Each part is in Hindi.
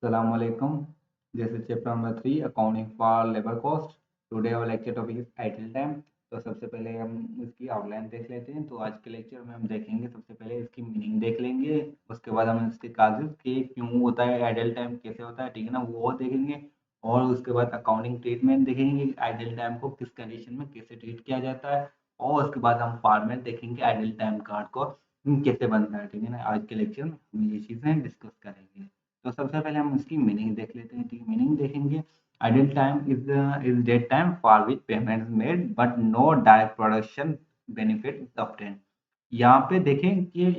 Assalamualaikum. This is chapter number 3, accounting for labor cost. Today our lecture topic is idle time. तो सबसे पहले हम इसकी आउटलाइन देख लेते हैं। तो आज के लेक्चर में हम देखेंगे, सबसे पहले इसकी मीनिंग देख लेंगे, उसके बाद हम इसके काजेस के क्यों होता है आइडल टाइम, कैसे होता है, ठीक है ना, वो देखेंगे। और उसके बाद अकाउंटिंग ट्रीटमेंट देखेंगे, आइडल टाइम को किस कंडीशन में कैसे ट्रीट किया जाता है। और उसके बाद हम फॉर्मेट देखेंगे आइडल टाइम कार्ड को कैसे बनता है, ठीक है ना। आज के लेक्चर में हम ये चीज़ें डिस्कस करेंगे। तो सबसे पहले हम इसकी मीनिंग देख लेते हैं। ठीक है, मीनिंग देखेंगे। Idle time is dead time for which payment made but no direct production benefit obtain. यहाँ पे देखें कि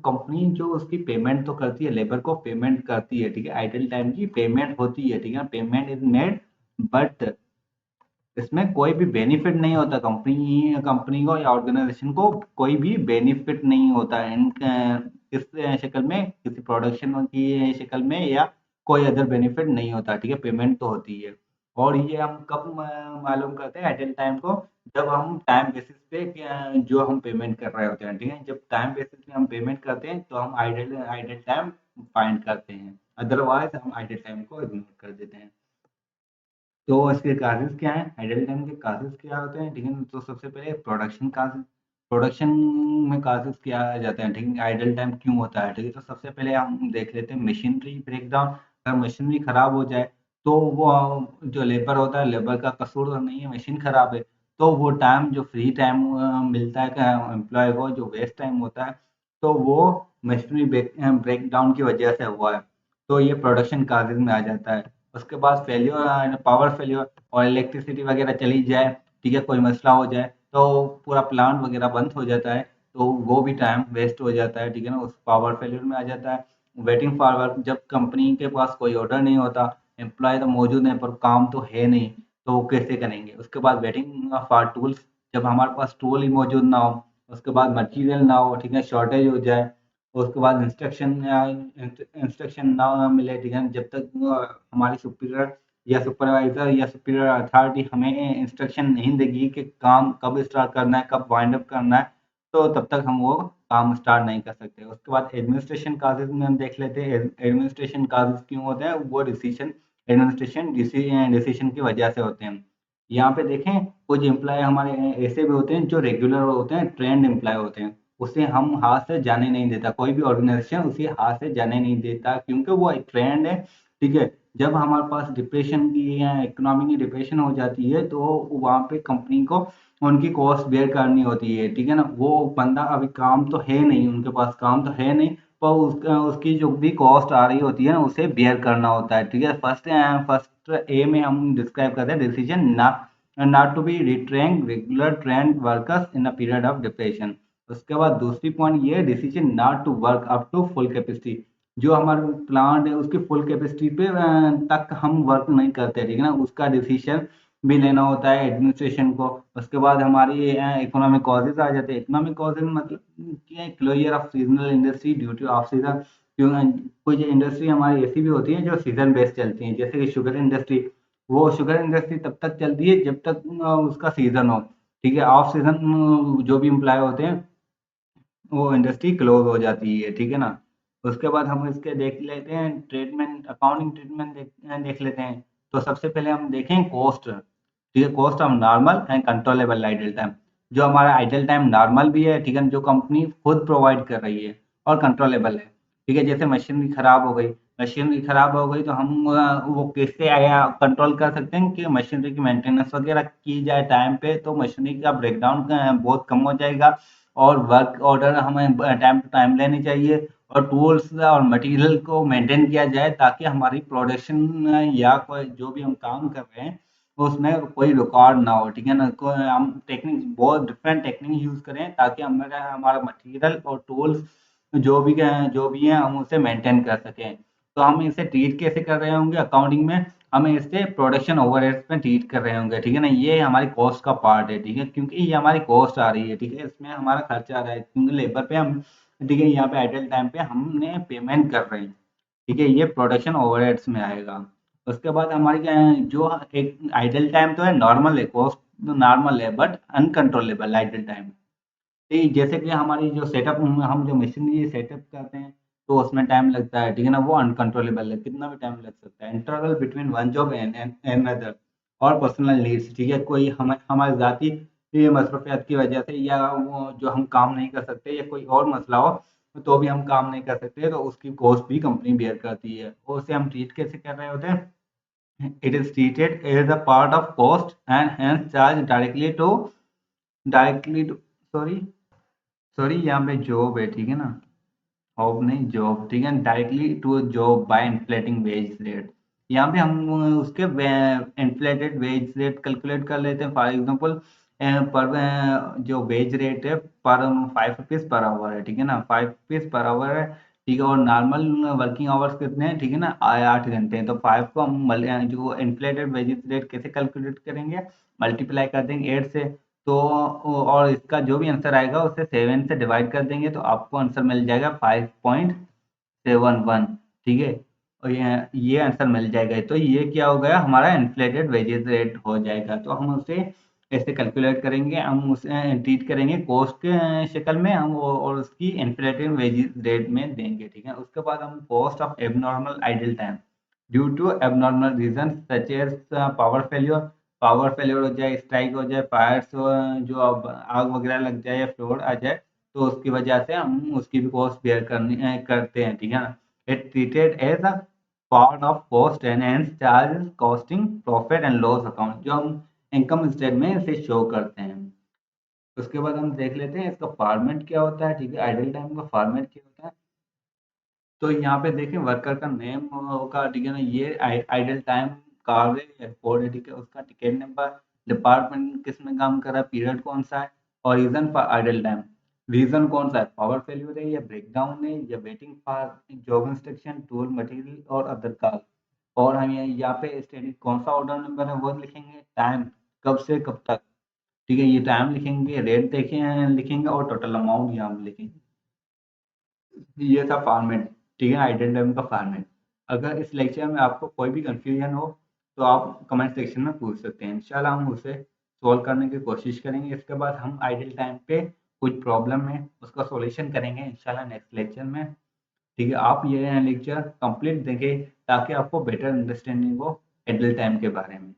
कंपनी जो उसकी पेमेंट तो करती है, लेबर को पेमेंट करती है, ठीक है, आइडल टाइम की पेमेंट होती है, ठीक है, पेमेंट इज मेड, बट इसमें कोई भी बेनिफिट नहीं होता। कंपनी कंपनी को या ऑर्गेनाइजेशन को कोई भी बेनिफिट नहीं होता है इस शक्ल में, किसी प्रोडक्शन की शक्ल में, या कोई अदर बेनिफिट नहीं होता, ठीक है, पेमेंट तो होती है। और ये हम कब मालूम करते हैं आइडल टाइम को? जब हम टाइम बेसिस पे जो हम पेमेंट कर रहे होते हैं, ठीक है, जब टाइम बेसिस पे हम पेमेंट करते हैं तो हम आइडल आइडल टाइम फाइंड करते हैं, अदरवाइज हम आइडल टाइम को इग्नोर कर देते हैं। तो इसके काजेज़ क्या हैं? आइडल टाइम के काजेज़ क्या होते हैं? ठीक है ना? तो सबसे पहले प्रोडक्शन काजेज़। प्रोडक्शन में काजेज़ क्या आ जाते हैं? ठीक है, आइडल टाइम क्यों होता है? ठीक है, तो सबसे पहले हम देख लेते हैं मशीनरी ब्रेकडाउन। अगर मशीनरी खराब हो जाए तो वो जो लेबर होता है, लेबर का कसूर तो नहीं है, मशीन खराब है, तो वो टाइम जो फ्री टाइम मिलता है एम्प्लॉय को, जो वेस्ट टाइम होता है, तो वो मशीनरी ब्रेकडाउन की वजह से हुआ है, तो ये प्रोडक्शन काजेज़ में आ जाता है। उसके बाद फेल्योर, पावर फेल्योर और इलेक्ट्रिसिटी वगैरह चली जाए, ठीक है, कोई मसला हो जाए तो पूरा प्लांट वगैरह बंद हो जाता है, तो वो भी टाइम वेस्ट हो जाता है, ठीक है ना, उस पावर फेल्योर में आ जाता है। वेटिंग फॉर वर्क, जब कंपनी के पास कोई ऑर्डर नहीं होता, एम्प्लॉय तो मौजूद है पर काम तो है नहीं, तो वो कैसे करेंगे। उसके बाद वेटिंग फॉर टूल्स, जब हमारे पास टूल ही मौजूद ना हो, उसके बाद मटेरियल ना हो, ठीक है, शॉर्टेज हो जाए, उसके बाद इंस्ट्रक्शन ना मिले, ठीक है, जब तक हमारी सुपीरियर या सुपरवाइजर या सुपीरियर अथॉरिटी हमें इंस्ट्रक्शन नहीं देगी कि काम कब स्टार्ट करना है, कब वाइंड अप करना है, तो तब तक हम वो काम स्टार्ट नहीं कर सकते। उसके बाद एडमिनिस्ट्रेशन काजेज में हम देख लेते हैं। एडमिनिस्ट्रेशन काजेज क्यों होते हैं? वो डिसीजन एडमिनिस्ट्रेशन डिसीजन की वजह से होते हैं। यहाँ पे देखें, कुछ एम्प्लॉय हमारे ऐसे भी होते हैं जो रेगुलर होते हैं, ट्रेंड एम्प्लॉय होते हैं, उसे हम हाथ से जाने नहीं देता, कोई भी ऑर्गेनाइजेशन उसे हाथ से जाने नहीं देता, क्योंकि वो एक ट्रेंड है, ठीक है। जब हमारे पास डिप्रेशन की या इकोनॉमी की डिप्रेशन हो जाती है, तो वहाँ पे कंपनी को उनकी कॉस्ट बेयर करनी होती है, ठीक है ना। वो बंदा अभी काम तो है नहीं, उनके पास काम तो है नहीं, पर उसकी जो भी कॉस्ट आ रही होती है ना, उसे बेयर करना होता है, ठीक है। फर्स्ट ए में हम डिस्क्राइब करते हैं decision not to be retrain regular trained workers in a period of depression. उसके बाद दूसरी पॉइंट ये है decision not to work up to full capacity. जो हमारा प्लांट है उसकी फुल कैपेसिटी पे तक हम वर्क नहीं करते, ठीक है ना, उसका डिसीजन भी लेना होता है एडमिनिस्ट्रेशन को। उसके बाद हमारी इकोनॉमिक कॉजेज आ जाते हैं। इकोनॉमिक कॉजेज मतलब closure of seasonal industry due to of season. कुछ इंडस्ट्री हमारी ऐसी भी होती है जो सीजन बेस्ड चलती हैं, जैसे कि शुगर इंडस्ट्री। वो शुगर इंडस्ट्री तब तक चलती है जब तक उसका सीजन हो, ठीक है। ऑफ सीजन जो भी एम्प्लॉय होते हैं, वो इंडस्ट्री क्लोज हो जाती है, ठीक है ना। उसके बाद हम इसके देख लेते हैं ट्रीटमेंट, अकाउंटिंग ट्रीटमेंट देख लेते हैं। तो सबसे पहले हम देखें कॉस्ट, ठीक है, cost of normal and controllable idle time. जो हमारा आइडल टाइम नॉर्मल भी है, ठीक है, जो कंपनी खुद प्रोवाइड कर रही है, और कंट्रोलेबल है, ठीक है। जैसे मशीनरी खराब हो गई, मशीनरी खराब हो गई तो हम वो कैसे आया कंट्रोल कर सकते हैं कि मशीनरी की मेंटेनेंस वगैरह की जाए टाइम पे, तो मशीनरी का ब्रेकडाउन बहुत कम हो जाएगा। और वर्क ऑर्डर हमें टाइम टू टाइम लेनी चाहिए, और टूल्स और मटेरियल को मेंटेन किया जाए, ताकि हमारी प्रोडक्शन या कोई जो भी हम काम कर रहे हैं उसमें कोई रिकॉर्ड ना हो, ठीक है ना। हम टेक्निक बहुत डिफरेंट टेक्निक यूज करें, ताकि हमारा हमारा मटेरियल और टूल्स जो भी है हम उसे मेंटेन कर सकें। तो हम इसे ट्रीट कैसे कर रहे होंगे अकाउंटिंग में? हम इसे प्रोडक्शन ओवरहेड्स में ट्रीट कर रहे होंगे, ठीक है ना। ये हमारी कॉस्ट का पार्ट है, ठीक है, क्योंकि ये हमारी कॉस्ट आ रही है, ठीक है, इसमें हमारा खर्चा आ रहा है, क्योंकि लेबर पे हम, ठीक है, यहाँ पे आइडल टाइम पे हमने पेमेंट कर रहे हैं, ठीक है, ये प्रोडक्शन ओवरहेड्स में आएगा। उसके बाद हमारी क्या है, जो एक आइडल टाइम तो है नॉर्मल है, कॉस्ट नॉर्मल है, बट अनकंट्रोलेबल आइडल टाइम। ठीक, जैसे कि हमारी जो सेटअप हम जो मशीनरी सेटअप करते हैं, तो उसमें टाइम लगता है, ठीक है ना, वो अनकंट्रोलेबल है, कितना भी टाइम लग सकता है। Interval between one job and other और पर्सनल नीड्स, ठीक है, कोई हमारी जाति ये मसरूफियत की वजह से या वो जो हम काम नहीं कर सकते या कोई और मसला हो तो भी हम काम नहीं कर सकते, तो उसकी कॉस्ट भी कंपनी बेयर करती है। और उसे हम ट्रीट कैसे कर रहे होते हैं, it is treated as a part of cost and hence charged directly to sorry sorry यहाँ पे जॉब है, ठीक है ना, ऑफ नहीं जॉब, ठीक है, directly to job by inflating wage rate. यहाँ पे हम उसके इन्फ्लेटेड वेज रेट कैलकुलेट कर लेते हैं। फॉर एग्जांपल पर जो वेज रेट है पर 5 रुपीज पर आवर है, ठीक है ना, 5 रुपीज पर आवर है, ठीक है, और नॉर्मल वर्किंग आवर्स कितने हैं, ठीक है ना, 8 घंटे हैं। तो 5 को हम जो इन्फ्लेटेड वेजेस रेट कैसे कैलकुलेट करेंगे, मल्टीप्लाई कर देंगे 8 से, तो और इसका जो भी आंसर आएगा उसे 7 से डिवाइड कर देंगे तो आपको आंसर मिल जाएगा 5.71, ठीक है, और ये आंसर मिल जाएगा। तो ये क्या हो गया, हमारा इन्फ्लेटेड वेजेस रेट हो जाएगा। तो हम उसे ऐसे कैलकुलेट करेंगे, हम उसे ट्रीट करेंगे कॉस्ट के शक्ल में, हम और उसकी इन्फ्लेटेड वेजेस रेट में देंगे, ठीक है। उसके बाद हम cost of abnormal idle time due to abnormal reason such as power failure हो जाए, स्ट्राइक हो जाए, फायर्स हो, जो अब आग वगैरह लग जाए या फ्लोड आ जाए, तो उसकी वजह से हम उसकी भी कॉस्ट बेयर करते हैं, ठीक है ना। It treated as a part of cost and hence charge costing profit and loss account, जो हम इनकम स्टेटमेंट में इसे शो करते हैं। उसके बाद हम देख लेते हैं इसका फॉर्मेट क्या होता है, ठीक है, आइडल टाइम का फॉर्मेट क्या होता है। तो यहाँ पे देखें वर्कर का नेम होगा, ठीक है ना, ये आइडल टाइम कार्य है कोड है, ठीक है, उसका टिकट नंबर, डिपार्टमेंट किस में काम कर रहा है, पीरियड कौन सा है, और reason for idle time, reason कौन सा है, पावर फेल्यूर है या ब्रेकडाउन है या waiting for job instruction tool material और अदर कॉल। और हम यहाँ पे स्टेटिक कौन सा ऑर्डर नंबर है वो लिखेंगे, टाइम कब से कब तक, ठीक है, ये टाइम लिखेंगे, रेट देखें लिखेंगे और टोटल अमाउंट यहाँ पे लिखेंगे। ये था फॉर्मेट, ठीक है, आइडल टाइम का फॉर्मेट। अगर इस लेक्चर में आपको कोई भी कंफ्यूजन हो तो आप कमेंट सेक्शन में पूछ सकते हैं, इंशाल्लाह हम उसे सॉल्व करने की कोशिश करेंगे। इसके बाद हम आइडल टाइम पे कुछ प्रॉब्लम है उसका सॉल्यूशन करेंगे इंशाल्लाह नेक्स्ट लेक्चर में, ठीक है। आप ये लेक्चर कंप्लीट देखें ताकि आपको बेटर अंडरस्टैंडिंग हो आइडल टाइम के बारे में।